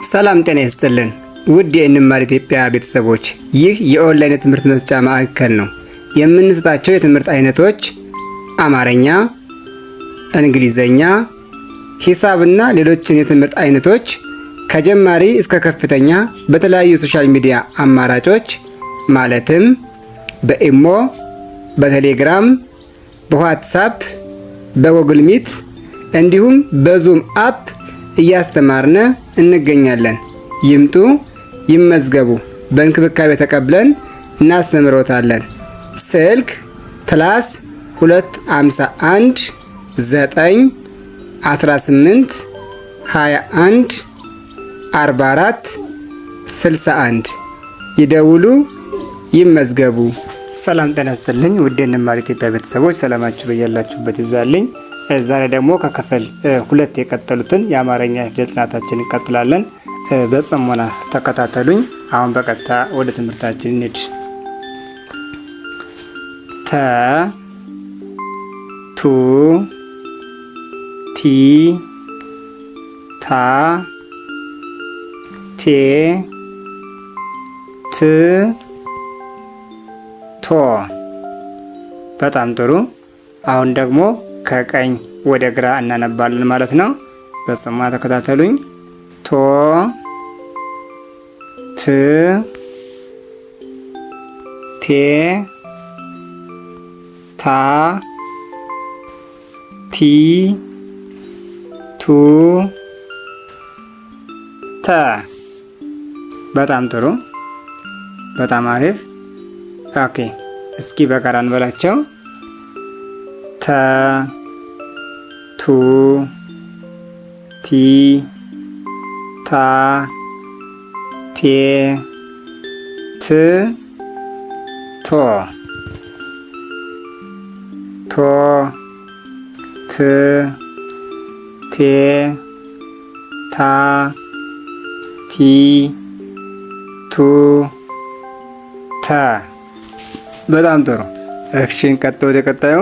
ሰላም ጤና ይስጥልን ውድ የእንማር ኢትዮጵያ ቤተሰቦች፣ ይህ የኦንላይን የትምህርት መስጫ ማዕከል ነው። የምንሰጣቸው የትምህርት አይነቶች አማርኛ፣ እንግሊዘኛ፣ ሂሳብና ሌሎችን የትምህርት አይነቶች ከጀማሪ እስከ ከፍተኛ በተለያዩ ሶሻል ሚዲያ አማራጮች ማለትም በኢሞ፣ በቴሌግራም፣ በዋትስአፕ፣ በጉግል ሚት እንዲሁም በዙም አፕ እያስተማርነ እንገኛለን። ይምጡ፣ ይመዝገቡ። በእንክብካቤ ተቀብለን እናስተምሮታለን። ስልክ +251 9 18 21 44 61 ይደውሉ፣ ይመዝገቡ። ሰላም ጤና ይስጥልኝ ውድ የእንማር ኢትዮጵያ ቤተሰቦች፣ ሰላማችሁ በያላችሁበት ይብዛልኝ። ዛሬ ደግሞ ከክፍል 2 የቀጠሉትን የአማርኛ ፊደል ጥናታችንን እንቀጥላለን። በጽሞና ተከታተሉኝ። አሁን በቀጥታ ወደ ትምህርታችን እንሂድ። ተ ቱ ቲ ታ ቴ ት ቶ። በጣም ጥሩ። አሁን ደግሞ ከቀኝ ወደ ግራ እናነባለን ማለት ነው። በጽሞና ተከታተሉኝ። ቶ ት ቴ ታ ቲ ቱ ተ። በጣም ጥሩ፣ በጣም አሪፍ። ኦኬ፣ እስኪ በጋራ እንበላቸው። ተ ቱ ቲ ታ ቴ ት ቶ ቶ ት ቴ ታ ቲ ቱ ተ። በጣም ጥሩ። እሺ፣ እንቀጥል ወደ ቀጣዩ።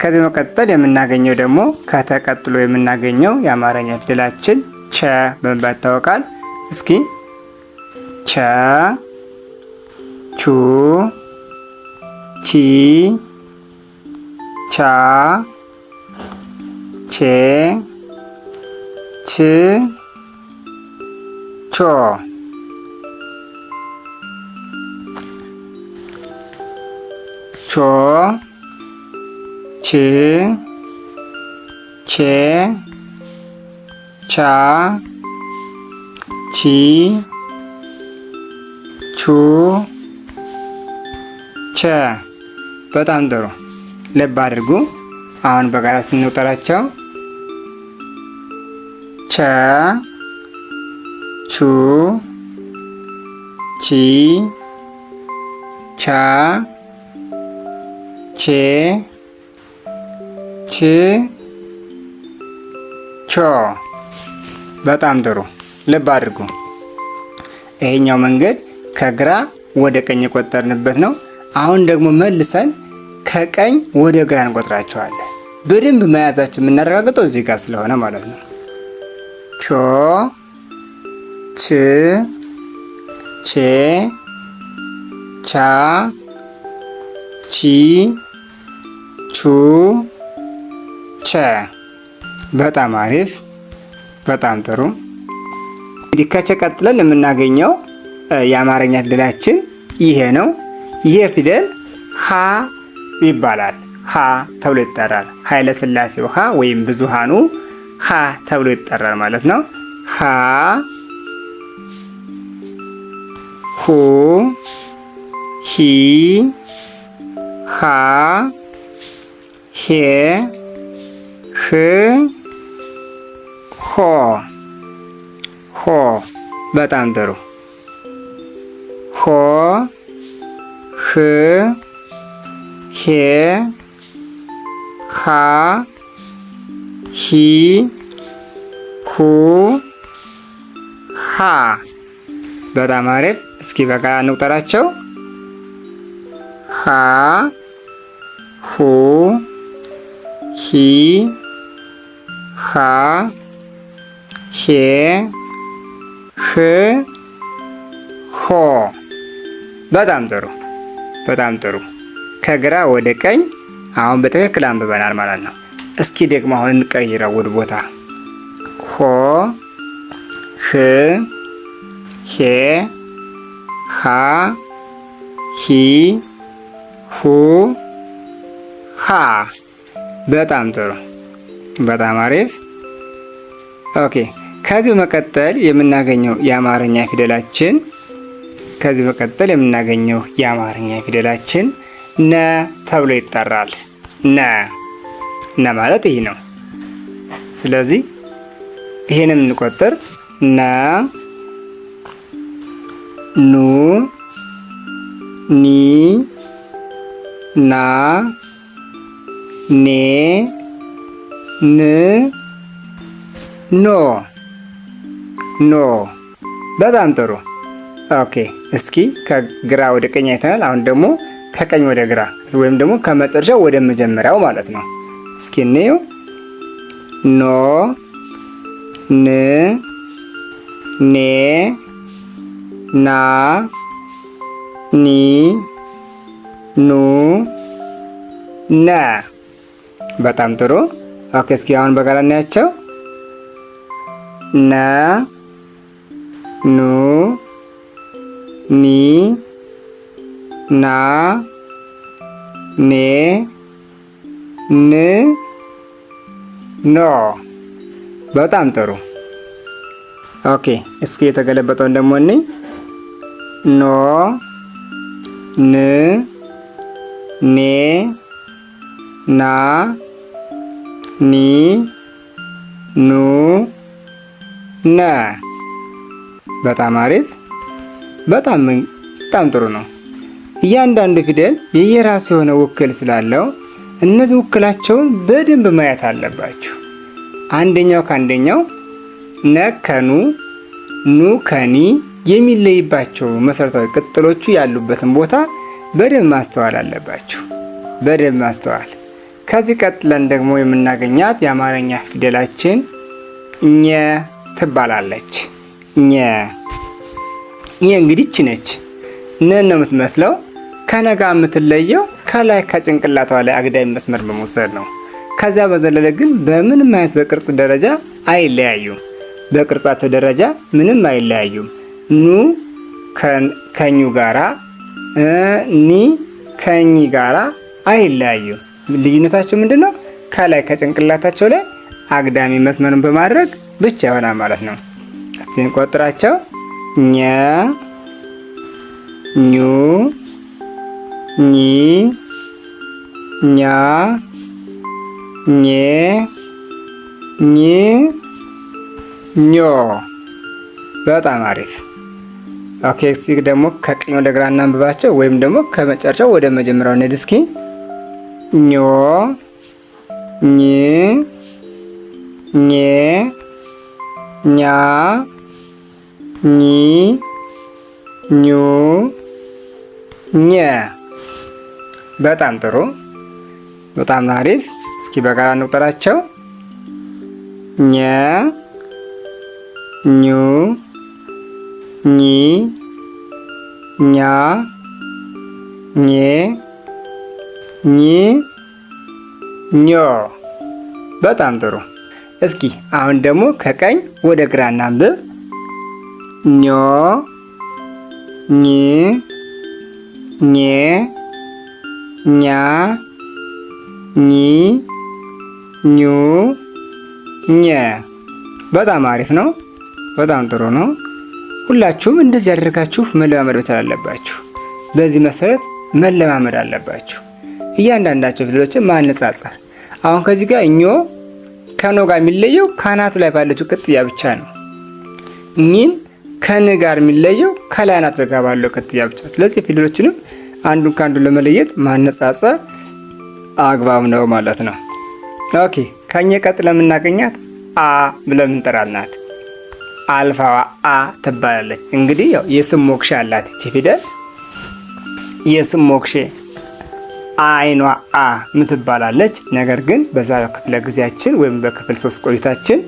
ከዚህ መቀጠል የምናገኘው ደግሞ ከተቀጥሎ የምናገኘው የአማርኛ ፊደላችን ቸ በመባል ይታወቃል። እስኪ ቸ ቹ ቺ ቻ ቼ ች ቾ። ቾ ች ቼ ቻ ቺ ቹ ቸ። በጣም ጥሩ። ልብ አድርጉ። አሁን በጋራ ስንቆጥራቸው ቸ ቹ ቺ ቻ ቼ ች ቾ። በጣም ጥሩ። ልብ አድርጉ። ይሄኛው መንገድ ከግራ ወደ ቀኝ የቆጠርንበት ነው። አሁን ደግሞ መልሰን ከቀኝ ወደ ግራ እንቆጥራቸዋለን። በደንብ መያዛችን የምናረጋግጠው እዚህ ጋር ስለሆነ ማለት ነው። ቾ ች ቼ ቻ ቺ ቹ ቸ። በጣም አሪፍ፣ በጣም ጥሩ። እንግዲህ ከቸ ቀጥለን የምናገኘው የአማርኛ ፊደላችን ይሄ ነው። ይሄ ፊደል ሀ ይባላል። ሀ ተብሎ ይጠራል። ኃይለ ሥላሴው ሀ ወይም ብዙሃኑ ሀ ተብሎ ይጠራል ማለት ነው። ሀ ሁ ሂ ሃ ሄ ህ ሆ ሆ። በጣም ጥሩ። ሆ ህ ሄ ሃ ሂ ሁ ሃ። በጣም አሪፍ። እስኪ በጋራ እንቁጠራቸው። ሃ ሁ ሂ ሃ ሄ ሆ። በጣም ጥሩ በጣም ጥሩ። ከግራ ወደ ቀኝ አሁን በትክክል አንብበናል ማለት ነው። እስኪ ደግሞ አሁን እንቀይረው ወደ ቦታ። ሆ ህ ሄ ሃ ሂ ሁ ሃ። በጣም ጥሩ በጣም አሪፍ። ኦኬ ከዚህ በመቀጠል የምናገኘው የአማርኛ ፊደላችን ነ ተብሎ ይጠራል። ነ ማለት ይህ ነው። ስለዚህ ይሄንን እንቆጥር። ነ ኑ ኒ ና ኔ ን ኖ። በጣም ጥሩ። ኦኬ እስኪ ከግራ ወደ ቀኝ አይተናል። አሁን ደግሞ ከቀኝ ወደ ግራ ወይም ደግሞ ከመጨረሻው ወደ መጀመሪያው ማለት ነው። እስኪ እንየው። ኖ ን ኔ ና ኒ ኑ ነ። በጣም ጥሩ። ኦኬ እስኪ አሁን በጋራ እናያቸው። ነ ኑ ኒ ና ኔ ን ኖ። በጣም ጥሩ። ኦኬ እስኪ የተገለበጠውን ደግሞ እኔ ኖ ን ኔ ና ኒ ኑ ነ። በጣም አሪፍ። በጣም ጥሩ ነው። እያንዳንዱ ፊደል የየራሱ የሆነ ውክል ስላለው እነዚህ ውክላቸውን በደንብ ማየት አለባችሁ። አንደኛው ከአንደኛው ነ ከኑ ኑ ከኒ የሚለይባቸው መሰረታዊ ቅጥሎቹ ያሉበትን ቦታ በደንብ ማስተዋል አለባችሁ። በደንብ ማስተዋል። ከዚህ ቀጥለን ደግሞ የምናገኛት የአማርኛ ፊደላችን ኘ ትባላለች። ኘ እንግዲህ ይህች ነች። ነን ነው የምትመስለው። ከነጋ የምትለየው ከላይ ከጭንቅላቷ ላይ አግዳሚ መስመር በመውሰድ ነው። ከዚያ በዘለለ ግን በምንም አይነት በቅርጽ ደረጃ አይለያዩም። በቅርጻቸው ደረጃ ምንም አይለያዩም። ኑ ከኙ ጋራ ኒ ከኝ ጋራ አይለያዩም። ልዩነታቸው ምንድነው? ከላይ ከጭንቅላታቸው ላይ አግዳሚ መስመርን በማድረግ ብቻ ይሆናል ማለት ነው። እስቲ እንቆጥራቸው። ኘ ኙ ኚ ኛ ኘ ኝ ኞ። በጣም አሪፍ። ኦኬ እስኪ ደግሞ ከቀኝ ወደ ግራ እናንብባቸው፣ ወይም ደግሞ ከመጨረሻው ወደ መጀመሪያው እንሂድ እስኪ። ኞ ኝ ኘ ኛ ኚ ኙ ኘ። በጣም ጥሩ በጣም አሪፍ። እስኪ በጋራ እንቁጠራቸው። ኘ ኙ ኚ ኛ ኘ ኚ ኞ። በጣም ጥሩ። እስኪ አሁን ደግሞ ከቀኝ ወደ ግራ እናንብብ። ኞ ኝ ኘ ኛ ኚ ኙ ኘ። በጣም አሪፍ ነው። በጣም ጥሩ ነው። ሁላችሁም እንደዚህ ያደርጋችሁ መለማመድ መቻል አለባችሁ። በዚህ መሰረት መለማመድ አለባችሁ። እያንዳንዳቸው ፊደሎችን ማነጻጸር። አሁን ከዚህ ጋር ኞ ከኖ ጋር የሚለየው ካናቱ ላይ ባለችው ቅጥያ ብቻ ነው። ኚን ከን ጋር የሚለየው ከላይ አናቱ ጋር ባለው ቅጥያ ብቻ። ስለዚህ ፊደሎችንም አንዱን ከአንዱ ለመለየት ማነጻጸር አግባብ ነው ማለት ነው። ኦኬ ከኛ ቀጥለን የምናገኛት አ ብለን እንጠራልናት። አልፋዋ አ ትባላለች። እንግዲህ ያው የስም ሞክሼ አላት እቺ ፊደል። የስም ሞክሼ አይኗ አ ምትባላለች። ነገር ግን በዛሬው ክፍለ ጊዜያችን ወይም በክፍል 3 ቆይታችን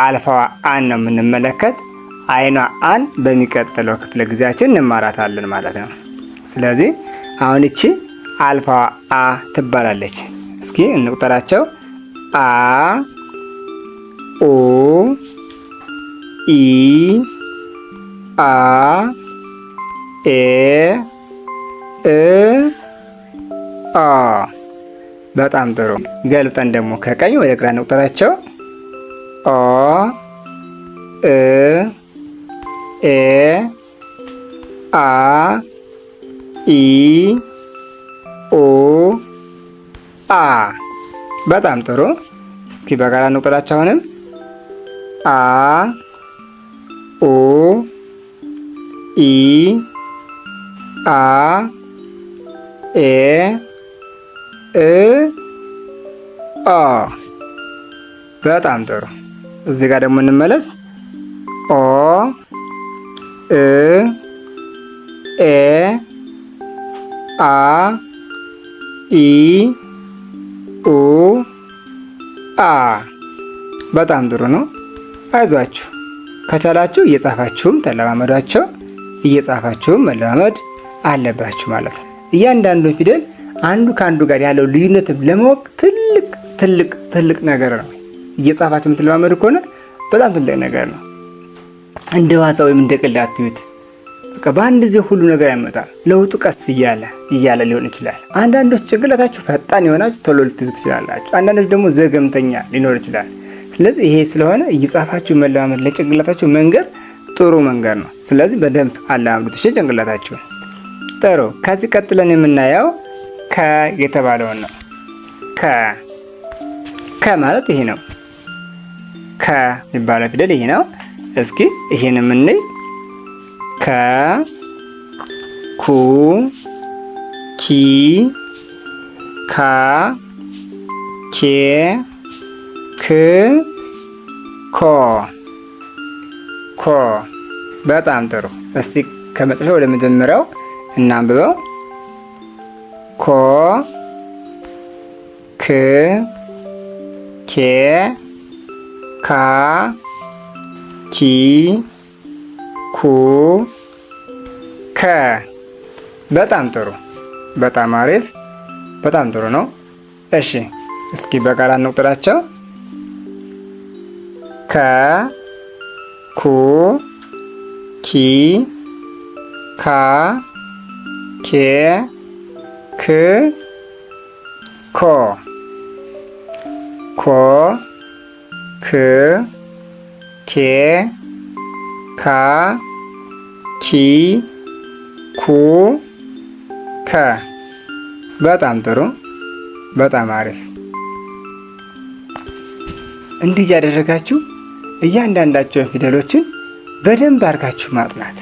አልፋዋ አ ነው የምንመለከት። አይኗ አን በሚቀጥለው ክፍለ ጊዜያችን እንማራታለን ማለት ነው። ስለዚህ አሁን እቺ አልፋ አ ትባላለች። እስኪ እንቁጠራቸው። አ ኦ ኢ አ ኤ እ አ። በጣም ጥሩ። ገልብጠን ደግሞ ከቀኝ ወደ ግራ እንቁጠራቸው። ኦ እ ኤ አ ኢ ኦ አ። በጣም ጥሩ። እስኪ በጋራ እንቁጠራቸው አሁንም። አ ኦ ኢ አ ኤ እ አ። በጣም ጥሩ። እዚህ ጋር ደግሞ እንመለስ። ኦ እ ኤ አ ኢ ኡ አ። በጣም ጥሩ ነው። አይዟችሁ። ከቻላችሁ እየጻፋችሁም ተለማመዷቸው። እየጻፋችሁም መለማመድ አለባችሁ ማለት ነው። እያንዳንዱን ፊደል አንዱ ከአንዱ ጋር ያለው ልዩነት ለማወቅ ትልቅ ነገር ነው። እየጻፋችሁ የምትለማመዱ ከሆነ በጣም ትልቅ ነገር ነው። እንደ ዋዛ ወይም እንደ ቀልድ አትዩት። በቃ በአንድ ጊዜ ሁሉ ነገር ያመጣል። ለውጡ ቀስ እያለ ሊሆን ይችላል። አንዳንዶች ጭንቅላታችሁ ፈጣን ይሆናችሁ ቶሎ ልትይዙ ትችላላችሁ። አንዳንዶች ደግሞ ዘገምተኛ ሊኖር ይችላል። ስለዚህ ይሄ ስለሆነ እየጻፋችሁ መለማመድ ለጭንቅላታችሁ መንገር ጥሩ መንገድ ነው። ስለዚህ በደንብ አለማምዱት እሺ ጭንቅላታችሁን። ጥሩ። ከዚህ ቀጥለን የምናየው ከ የተባለውን ነው። ከ ማለት ይሄ ነው። ከ የሚባለው ፊደል ይሄ ነው። እስኪ ይሄን የምንይ ከ ኩ ኪ ካ ኬ ክ ኮ ኮ። በጣም ጥሩ። እስቲ ከመጨረሻው ወደ መጀመሪያው እናንብበው። ኮ ክ ኬ ካ ኪ ኩ ከ። በጣም ጥሩ። በጣም አሪፍ። በጣም ጥሩ ነው። እሺ እስኪ በጋራ እንቁጠራቸው። ከ ኩ ኪ ካ ኬ ክ ኮ ኮ ክ ኬ ካ ኪ ኩ ከ። በጣም ጥሩ። በጣም አሪፍ። እንዲህ ያደረጋችሁ እያንዳንዳቸውን ፊደሎችን በደንብ አድርጋችሁ ማጥናት።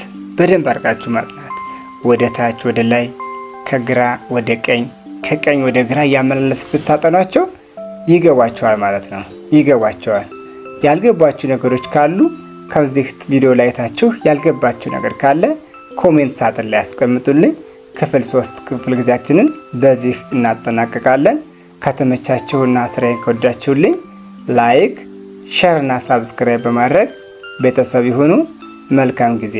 ወደ ታች ወደ ላይ፣ ከግራ ወደ ቀኝ፣ ከቀኝ ወደ ግራ እያመላለሰ ስታጠኗቸው ይገባቸዋል ማለት ነው። ይገባቸዋል። ያልገባችሁ ነገሮች ካሉ ከዚህ ቪዲዮ ላይ ታችሁ ያልገባችሁ ነገር ካለ ኮሜንት ሳጥን ላይ ያስቀምጡልኝ። ክፍል 3 ክፍል ጊዜያችንን በዚህ እናጠናቀቃለን። ከተመቻችሁና ስራዬን ከወዳችሁልኝ ላይክ፣ ሼር እና ሳብስክራይብ በማድረግ ቤተሰብ ይሁኑ። መልካም ጊዜ